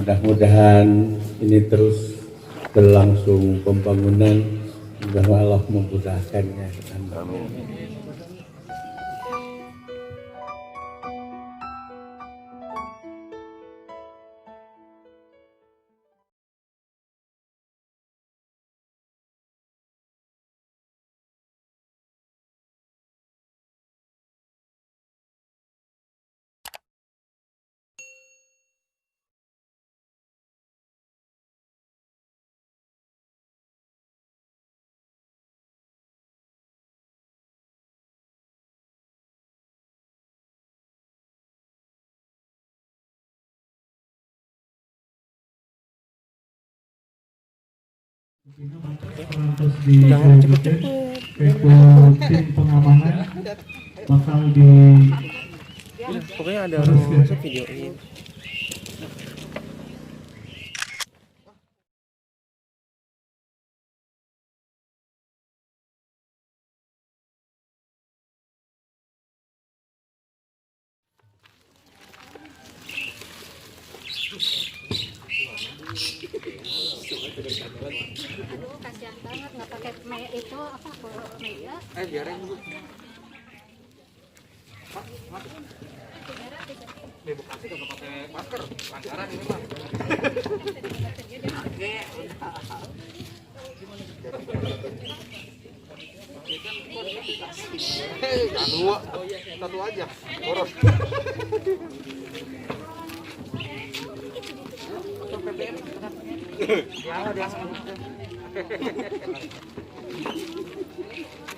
mudah-mudahan ini terus berlangsung pembangunan, semoga Allah memudahkannya. Amin. Jangan cepet-cepet tim pengamanan bakal di pokoknya ada orang videoin. Kasihan banget nggak pakai itu apa media. Biarin dulu. Bekasi nggak pakai masker, lancaran ini mah. Satu aja, boros.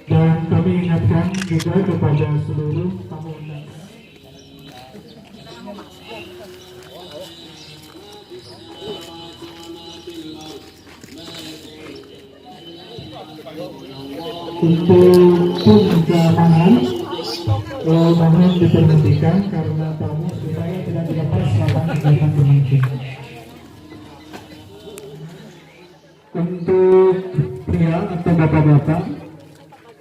dan kami ingatkan juga kepada seluruh tamu undangan untuk keamanan mohon diperhatikan karena tamu supaya tidak dilepas selama kegiatan berlangsung. Untuk pria atau bapak-bapak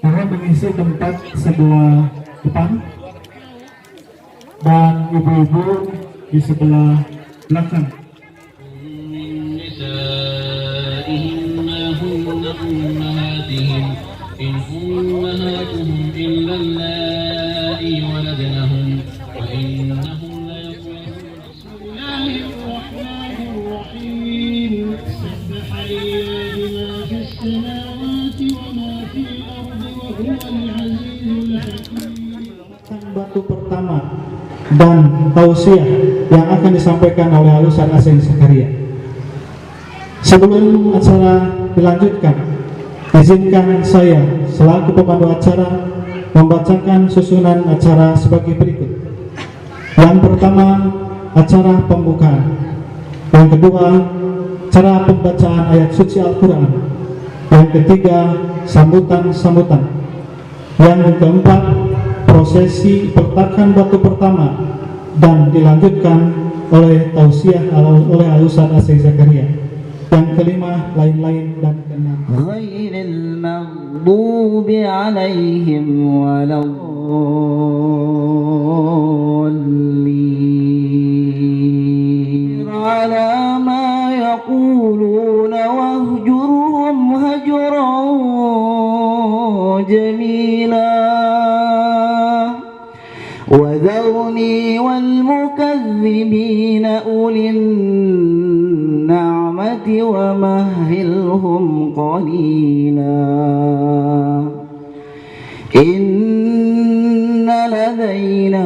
mohon mengisi tempat sebelah depan dan ibu-ibu di sebelah belakang. Batu pertama dan tausiah yang akan disampaikan oleh Alusan Aseng Zakaria. Sebelum acara dilanjutkan, izinkan saya selaku pemandu acara membacakan susunan acara sebagai berikut. Yang pertama, acara pembukaan. Yang kedua, acara pembacaan ayat suci Al-Quran. Yang ketiga, sambutan-sambutan. Yang keempat, prosesi peletakan batu pertama dan dilanjutkan oleh tausiah oleh Alusan Aseng Zakaria. Yang kelima, lain-lain dan keenam. Ghairil maghdubi alaihim waladdallin ala ma yaquluna wahjurhum hajran jamila وذرني والمكذبين أولي النعمة ومهلهم قليلا إن لدينا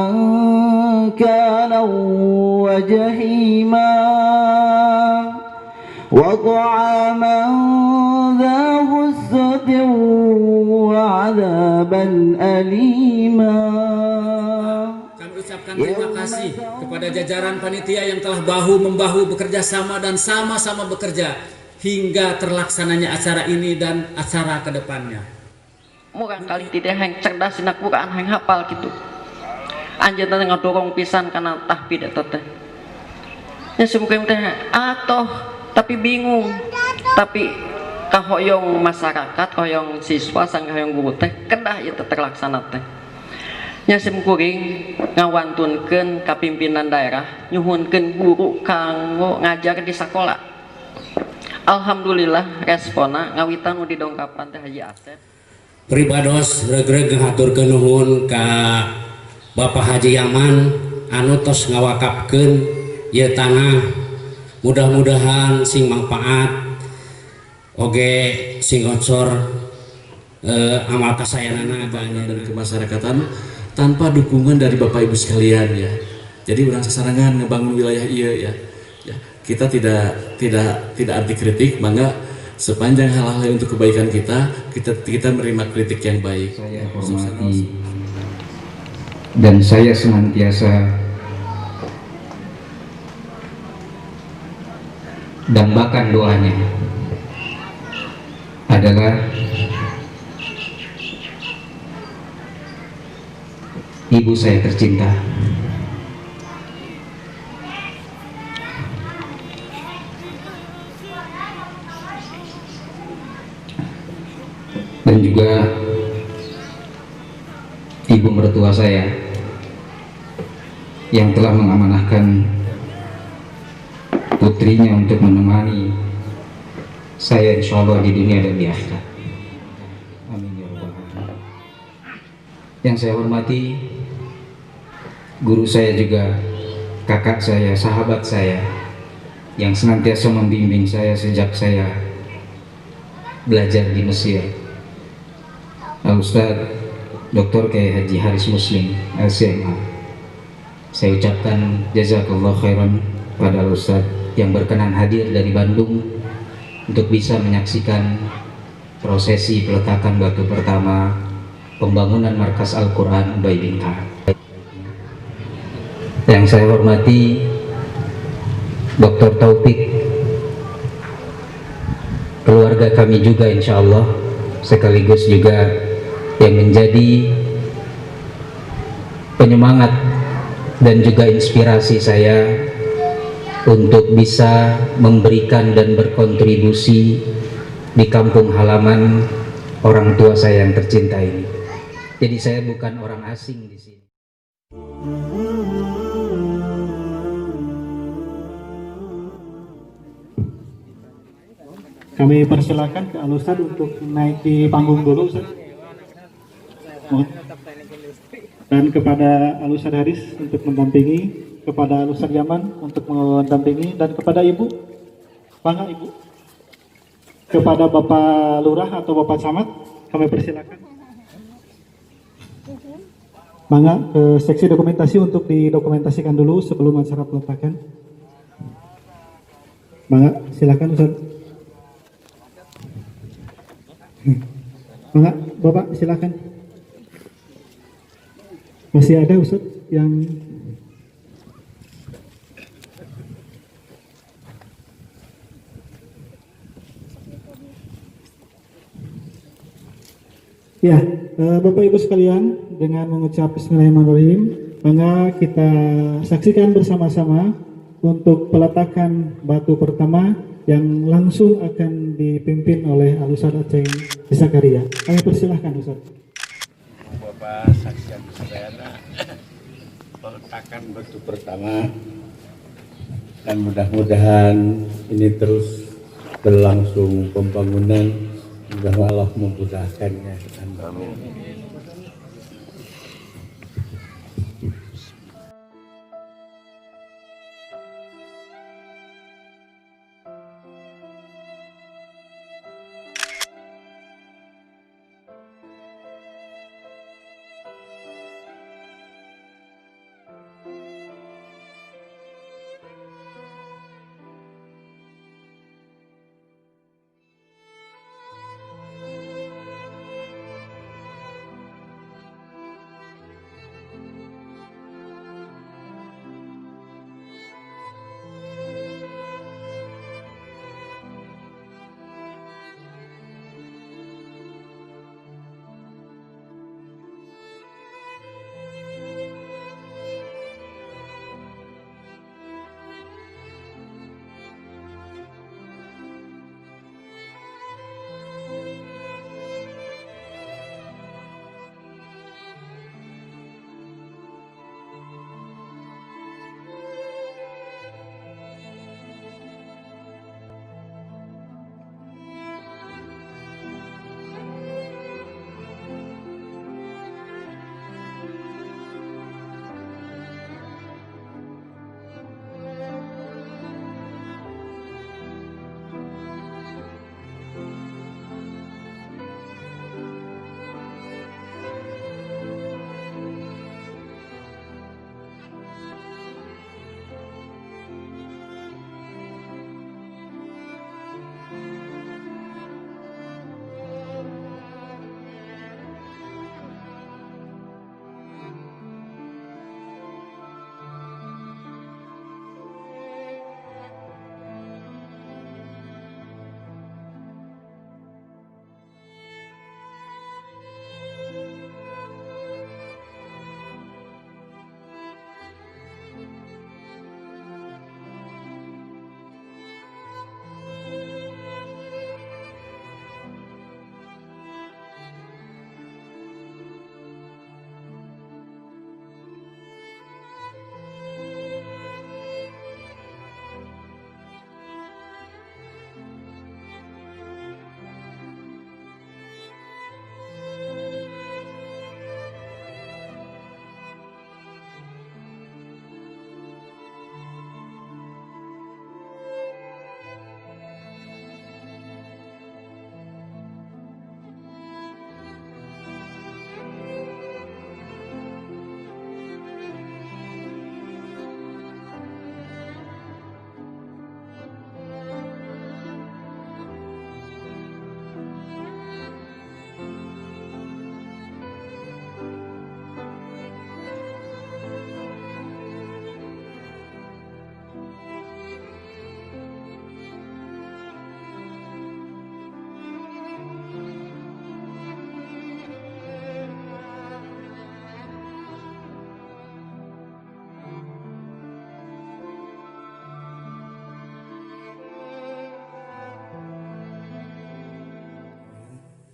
أنكالا وجحيما وطعاما ذا غصة وعذابا أليما. Kami ucapkan terima kasih kepada jajaran panitia yang telah bahu-membahu bekerja sama dan sama-sama bekerja hingga terlaksananya acara ini dan acara kedepannya. Murang kali tidak hang cerdas sinak Quran hang hafal gitu. Anjeunna ngadorong pisan kana tahfidz eta teh. Nya sumukeng teh atoh tapi bingung. Tapi kahoyong masyarakat, kahoyong siswa sang kahoyong guru teh kedah ieu terlaksana teh. nya sim kuring ngawantunkeun ka pimpinan daerah nyuhunkeun guru kanggo ngajar di sekolah. Alhamdulillah respona ngawitan nu didongkapan teh Haji Asep. Pribados regreg ngaturkeun nuhun ka Bapak Haji Yaman anu tos ngawakapkeun ieu tanah. Mudah-mudahan sing manfaat oge sing ngocor amal kasayanana dan kemasyarakatan tanpa dukungan dari Bapak Ibu sekalian ya. Jadi urang sasarangan ngebangun wilayah iya ya. Ya, kita tidak anti kritik, mangga sepanjang hal-hal untuk kebaikan kita menerima kritik yang baik. Saya hormati dan saya senantiasa dambakan doanya adalah ibu saya tercinta, dan juga ibu mertua saya yang telah mengamanahkan putrinya untuk menemani saya insya Allah di dunia dan di akhirat. Amin ya rabbal alamin. Yang saya hormati guru saya juga, kakak saya, sahabat saya yang senantiasa membimbing saya sejak saya belajar di Mesir, Al-Ustadz Dr. Kiai Haji Haris Muslim LCMA. Saya ucapkan jazakallah khairan pada Al-Ustadz yang berkenan hadir dari Bandung untuk bisa menyaksikan prosesi peletakan batu pertama pembangunan markas Al-Quran Ubay bin Ka'ab. Yang saya hormati Dr. Taufik, keluarga kami juga insya Allah, sekaligus juga yang menjadi penyemangat dan juga inspirasi saya untuk bisa memberikan dan berkontribusi di kampung halaman orang tua saya yang tercinta ini. Jadi saya bukan orang asing di sini. Kami persilakan ke Al-Ustadz untuk naik di panggung dulu, Ustadz. Dan kepada Al-Ustadz Haris untuk mendampingi, kepada Al-Ustadz Yaman untuk mendampingi, dan kepada Ibu, bangga Ibu, kepada Bapak Lurah atau Bapak Camat, kami persilakan. Bangga ke seksi dokumentasi untuk didokumentasikan dulu sebelum acara peletakan. Bangga, silakan Ustadz. Bangga, Bapak silakan. Masih ada Ustadz yang ya, Bapak Ibu sekalian, dengan mengucap Bismillahirrahmanirrahim, maka kita saksikan bersama-sama untuk peletakan batu pertama yang langsung akan dipimpin oleh Al-Ustadz Aceh Zakaria. Kami persilahkan Ustadz. Bapak saksian sedayana peletakan batu pertama, dan mudah-mudahan ini terus berlangsung pembangunan, mudah Allah memudahkannya. Amin.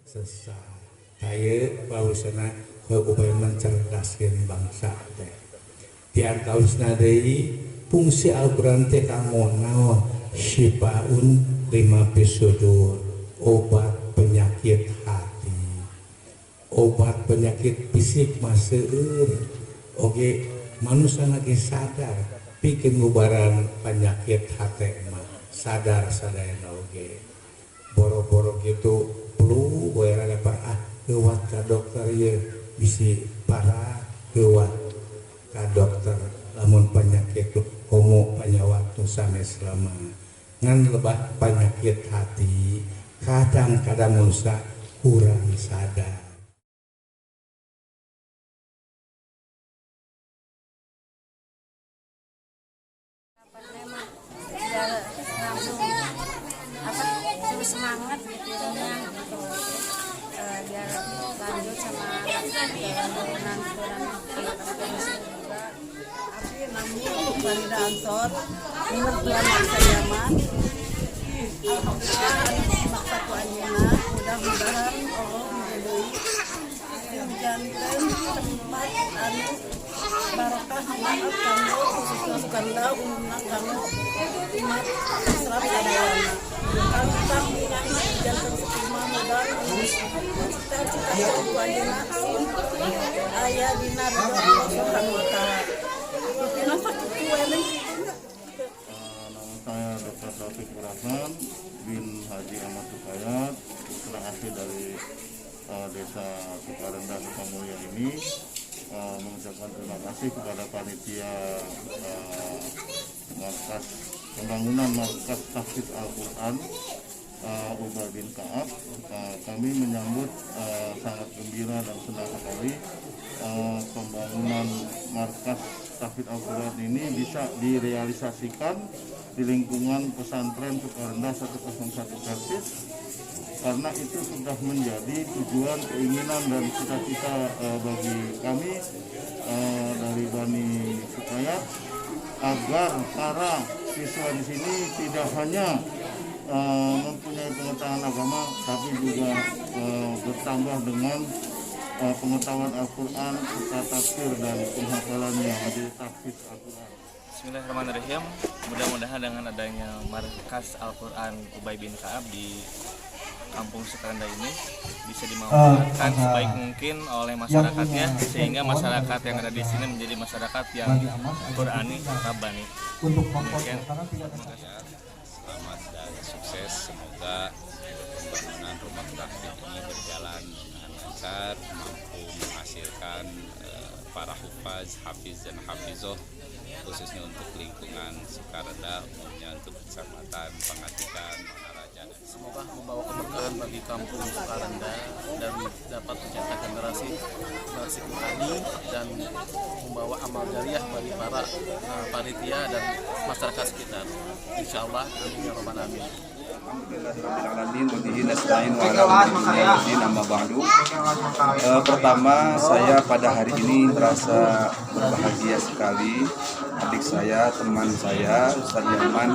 sesat. Saya bahwasana upaya mencerdaskan bangsa teh. Tian kausna deui fungsi Al-Qur'an teh kanggo naon? Syifaun lima pisudur, obat penyakit hati, obat penyakit fisik maseur. Oge manusia lagi sadar bikin ngubaran penyakit hati mah sadar sadayana oge. Boro-boro gitu perlu we rada parah geuwat ka dokter ye bisi parah geuwat ka dokter lamun penyakit komo panyawat nu sanes lama ngan lebah penyakit hati kadang-kadang manusia kurang sadar. Semangat gitu ya, biar lanjut sama keturunan juga. Abi namanya Farida Ansor, nomor 2 masa zaman. Alhamdulillah, maksa ku anjeunna, mudah-mudahan Allah meridoi janten tempat anu barokah maaf kanggo khususnya Sukanda umumna kanggo umat Islam sadayana. Kang minangna janten setima modal cita-cita ku anjeunna aya dina ridho Allah Subhanahu wa taala. Pipina sakitu we ning Nama saya Dr. Taufik Rahman bin Haji Ahmad Sukayat, putra asli dari Desa Sukarendah Sukamulya ini. Mengucapkan terima kasih kepada panitia markas pembangunan markas tahfidz Al-Quran Ubay bin Ka'ab. Kami menyambut sangat gembira dan senang sekali pembangunan markas tahfidz Al-Quran ini bisa direalisasikan di lingkungan pesantren Sukarendah 101 Persis, karena itu sudah menjadi tujuan, keinginan dan cita-cita bagi kami dari Bani Sukayat, agar para siswa di sini tidak hanya mempunyai pengetahuan agama, tapi juga bertambah dengan pengetahuan Al-Quran, serta tafsir dan penghafalannya menjadi tahfidz Al-Quran. Bismillahirrahmanirrahim. Mudah-mudahan dengan adanya markas Al-Quran Ubay bin Ka'ab di Kampung Sukarendah ini bisa dimanfaatkan sebaik mungkin oleh masyarakatnya, sehingga masyarakat yang ada di sini menjadi masyarakat yang Qurani Rabbani. Demikian. Selamat dan sukses, semoga pembangunan rumah tahfidz ini berjalan dengan lancar, mampu menghasilkan para hufaz, hafiz dan hafizoh, khususnya untuk lingkungan Sukarendah, umumnya untuk kecamatan Pangatikan, Manaraja. Semoga membawa keberkahan bagi kampung Sukarendah dan dapat mencetak generasi Qurani dan membawa amal jariah bagi para panitia dan masyarakat sekitar. Insyaallah, amin ya rabbal alamin. Pertama, saya pada hari ini merasa berbahagia sekali. Adik saya, teman saya, Ustaz Yaman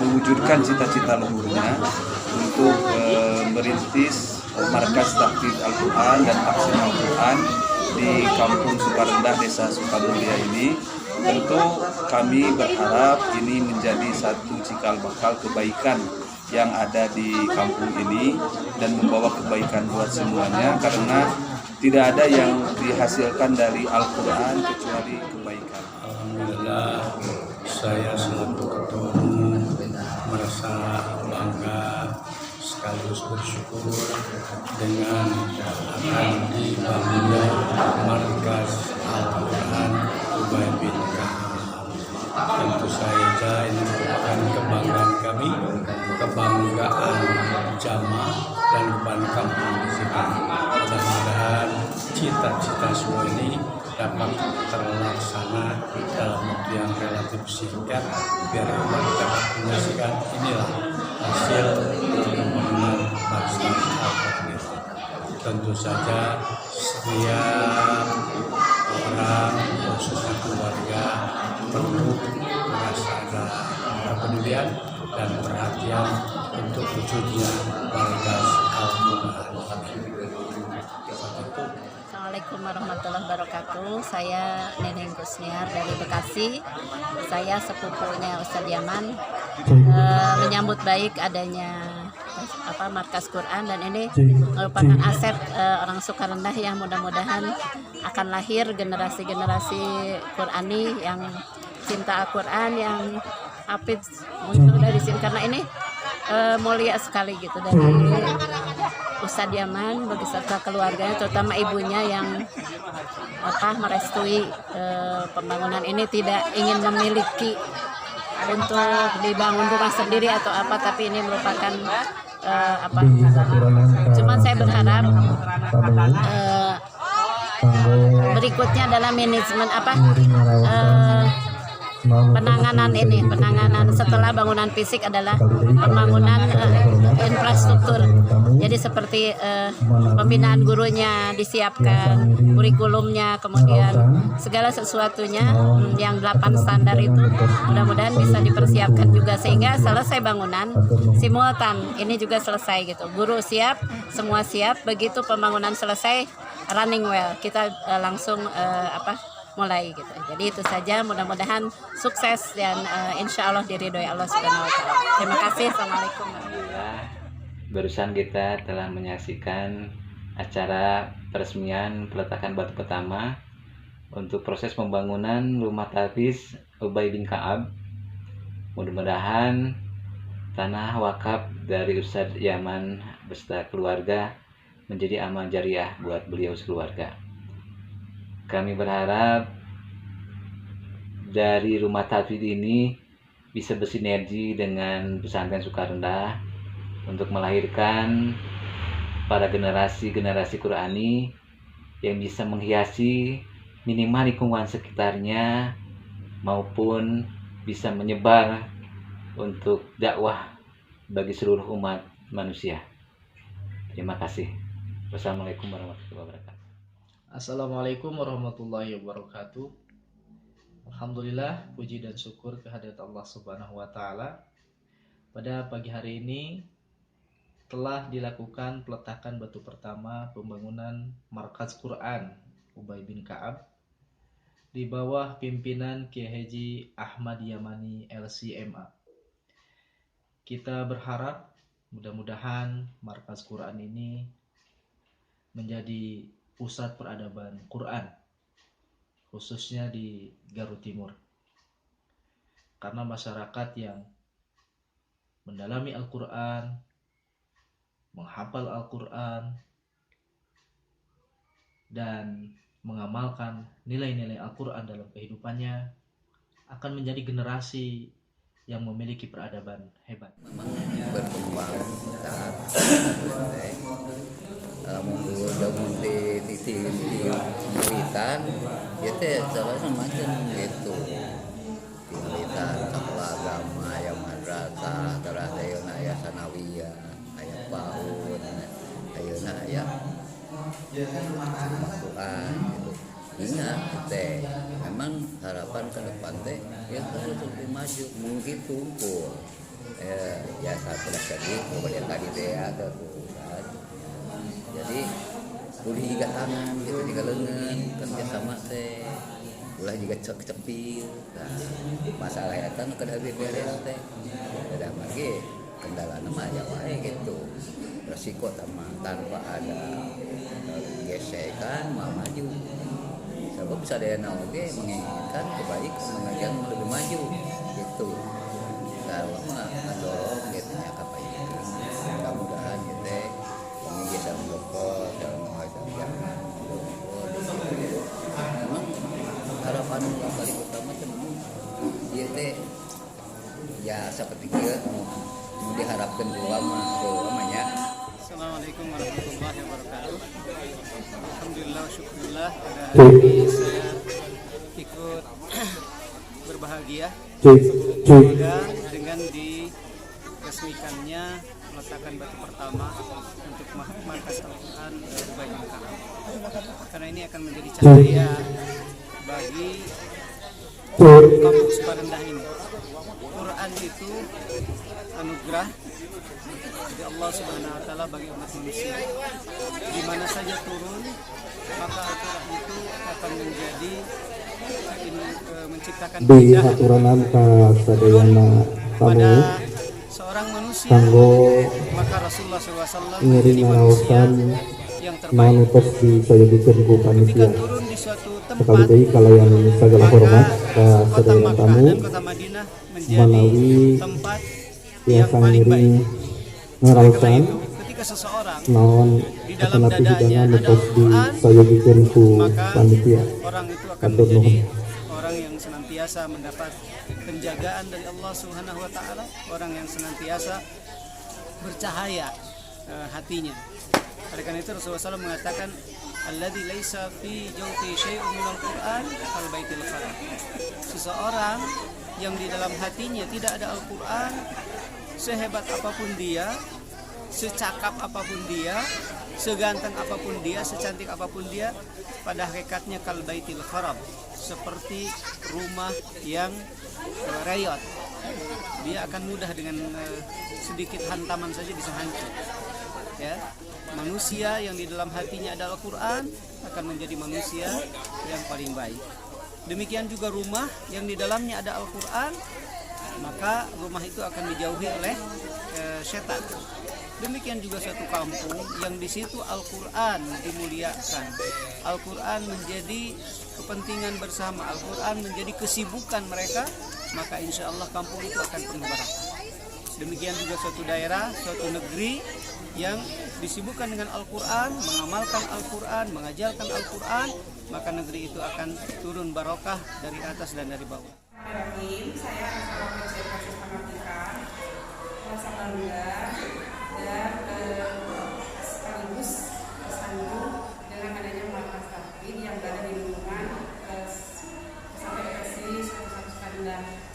mewujudkan cita-cita luhurnya untuk merintis markas tahfidz Al-Quran dan tahsin Al-Quran di Kampung Sukarendah, Desa Sukamulya ini. Tentu kami berharap ini menjadi satu cikal bakal kebaikan yang ada di kampung ini dan membawa kebaikan buat semuanya, karena tidak ada yang dihasilkan dari Al-Quran kecuali kebaikan. Alhamdulillah, saya selaku ketua umum merasa bangga sekaligus bersyukur dengan akan dibangunnya markas Al-Quran Ubay bin Ka'ab. Tentu saja ini merupakan kebanggaan kami, kebanggaan jamaah dan kebanggaan kampung di sini. Mudah-mudahan cita-cita semua ini dapat terlaksana dalam waktu yang relatif singkat, biar umat dapat menyaksikan inilah hasil pembangunan markas Al-Quran. Tentu saja setiap orang, khususnya keluarga, perlu merasa ada kepedulian dan perhatian untuk wujudnya markas Al-Quran. Assalamualaikum warahmatullahi wabarakatuh. Saya Neneng Kusniar dari Bekasi. Saya sepupunya Ustadz Yaman. Menyambut baik adanya markas Quran, dan ini merupakan aset orang Sukarendah yang mudah-mudahan akan lahir generasi-generasi Qurani yang cinta Al-Quran, yang hafid muncul dari sini, karena ini mulia sekali gitu dari Ustadz Yaman beserta keluarganya, terutama ibunya yang merestui pembangunan ini, tidak ingin memiliki untuk dibangun rumah sendiri atau apa, tapi ini merupakan cuman saya berharap berikutnya adalah manajemen penanganan setelah bangunan fisik adalah pembangunan infrastruktur. Jadi seperti pembinaan gurunya disiapkan, kurikulumnya, kemudian segala sesuatunya yang 8 standar itu mudah-mudahan bisa dipersiapkan juga, sehingga selesai bangunan simultan ini juga selesai gitu. Guru siap, semua siap, begitu pembangunan selesai running well, kita langsung mulai gitu. Jadi itu saja, mudah-mudahan sukses dan insya Allah diridhoi Allah Subhanahu wa Ta'ala. Terima kasih. Assalamualaikum. Barusan kita telah menyaksikan acara peresmian peletakan batu pertama untuk proses pembangunan rumah tahfiz Ubay bin Ka'ab. Mudah-mudahan tanah wakaf dari Ustadz Yaman beserta keluarga menjadi amal jariah buat beliau sekeluarga. Kami berharap dari rumah tahfiz ini bisa bersinergi dengan pesantren Sukarendah untuk melahirkan para generasi-generasi Qurani yang bisa menghiasi minimal lingkungan sekitarnya maupun bisa menyebar untuk dakwah bagi seluruh umat manusia. Terima kasih. Wassalamualaikum warahmatullahi wabarakatuh. Assalamualaikum warahmatullahi wabarakatuh. Alhamdulillah, puji dan syukur kehadirat Allah Subhanahu wa Ta'ala. Pada pagi hari ini telah dilakukan peletakan batu pertama pembangunan markas Quran Ubay bin Ka'ab di bawah pimpinan Kiai Haji Ahmad Yamani LCMA. Kita berharap mudah-mudahan markas Quran ini menjadi pusat peradaban Quran, khususnya di Garut Timur. Karena masyarakat yang mendalami Al-Quran, menghafal Al-Quran, dan mengamalkan nilai-nilai Al-Quran dalam kehidupannya akan menjadi generasi yang memiliki peradaban hebat. Berkembang saat mundur di militan itu salah semacam gitu, militan sekolah agama yang madrasah terus ayeuna aya sanawiyah, aya PAUD, ayeuna aya Quran gitu. Ingat teh memang harapan ke depan teh ya terus maju mungkin tumpul ya satu lagi kemudian tadi teh ada jadi boleh juga tangan gitu juga lengan kerja sama teh ulah juga cepil nah masalah ya kan kada beres teh ada lagi kendala nama aja wae gitu resiko tanpa ada gesekan mau maju sebab bisa ada yang menginginkan kebaikan yang lebih maju gitu kalau mah dorong gitu ya kapan mudah-mudahan gitu bisa mendukung dalam mengajar jangan memang harapan yang paling utama itu dia teh ya seperti dia mau diharapkan doanya. Assalamualaikum warahmatullahi wabarakatuh. Alhamdulillah, syukurillah pada hari ini saya ikut berbahagia semoga dengan diresmikannya peletakan batu pertama untuk markas Al-Quran Ubay bin Ka'ab, karena ini akan menjadi cahaya bagi kampung Sukarendah ini. Quran itu anugerah dari Allah Subhanahu wa taala bagi umat manusia. Di mana saja turun, maka Al-Qur'an itu akan menjadi menciptakan di aturanan ka sadayana tamu seorang manusia, maka Rasulullah SAW ngiring ngaraosan yang manutos di saya bikin ku panitia. turun di suatu tempat, Sekali deui kalayan sagala hormat ka sadayana tamu Kota Madinah menjadi menawi tempat yang ngiring ngaraosan ketika seseorang naon di dalam akan api dadanya hidangan ada nutos di Al-Quran, saya bikin ku panitia. orang itu akan Atur menjadi nuhun. orang yang senantiasa mendapat penjagaan dari Allah Subhanahu wa taala, orang yang senantiasa bercahaya hatinya. Oleh karena itu Rasulullah SAW mengatakan alladzi laisa fi jawfi syai'un minal Qur'an kal baitil kharam. Seseorang yang di dalam hatinya tidak ada Al-Qur'an, sehebat apapun dia, secakap apapun dia, seganteng apapun dia, secantik apapun dia, pada hakikatnya kal baitil kharam, seperti rumah yang reyot. Dia akan mudah dengan sedikit hantaman saja bisa hancur. Ya, manusia yang di dalam hatinya ada Al-Quran akan menjadi manusia yang paling baik. Demikian juga rumah yang di dalamnya ada Al-Quran, maka rumah itu akan dijauhi oleh setan. Demikian juga suatu kampung yang di situ Al-Quran dimuliakan, Al-Quran menjadi kepentingan bersama, Al-Quran menjadi kesibukan mereka, maka insya Allah kampung itu akan penuh barokah. Demikian juga suatu daerah, suatu negeri yang disibukkan dengan Al-Quran, mengamalkan Al-Quran, mengajarkan Al-Quran, maka negeri itu akan turun barokah dari atas dan dari bawah. Saya akan mengucapkan penghargaan, rasa bangga dan sekaligus tersanjung dengan adanya markas takbir yang berada di lingkungan sampai PSI 101 Sukarendah.